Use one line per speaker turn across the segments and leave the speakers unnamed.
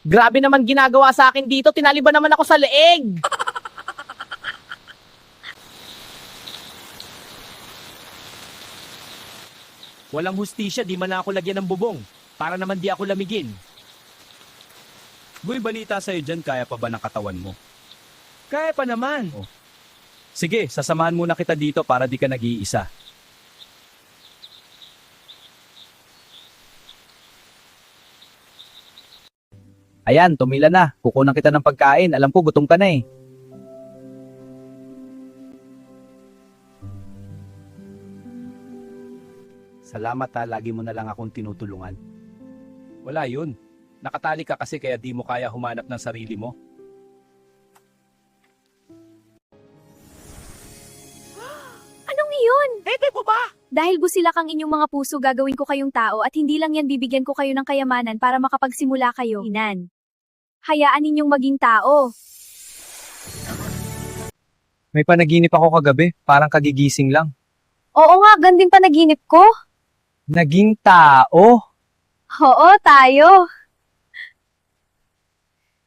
Grabe naman ginagawa sa akin dito, tinaliban naman ako sa leeg.
Walang hustisya, di man ako lagyan ng bubong. Para naman di ako lamigin.
Boy, balita sa'yo dyan, kaya pa ba ng katawan mo?
Kaya pa naman.
Sige, sasamahan muna kita dito para di ka nag-iisa.
Ayan, tumila na. Kukunan kita ng pagkain. Alam ko, gutom ka na eh.
Salamat ha, lagi mo na lang akong tinutulungan. Wala yun. Nakatali ka kasi kaya di mo kaya humanap ng sarili mo.
Anong iyon?
Bebe po ba?
Dahil busila kang inyong mga puso, gagawin ko kayong tao at hindi lang yan, bibigyan ko kayo ng kayamanan para makapagsimula kayo. Inan. Hayaan ninyong maging tao.
May panaginip ako kagabi. Parang kagigising lang.
Oo nga, ganding panaginip ko.
Naging tao.
Oo, tayo.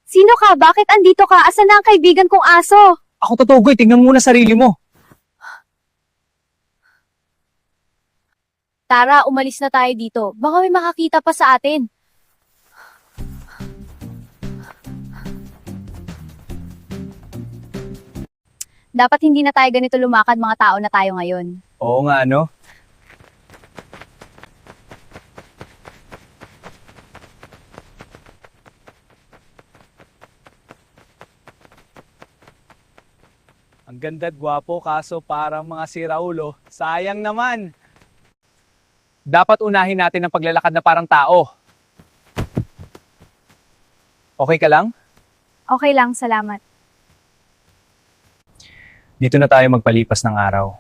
Sino ka? Bakit andito ka? Asan na ang kaibigan kong aso?
Ako Totogoy, tingnan mo muna sarili mo.
Tara, umalis na tayo dito. Baka may makakita pa sa atin. Dapat hindi na tayo ganito lumakad, mga tao na tayo ngayon.
Oo nga, no? Ang ganda at gwapo, kaso parang mga siraulo. Sayang naman. Dapat unahin natin ang paglalakad na parang tao. Okay ka lang?
Okay lang, salamat.
Dito na tayo magpalipas ng araw.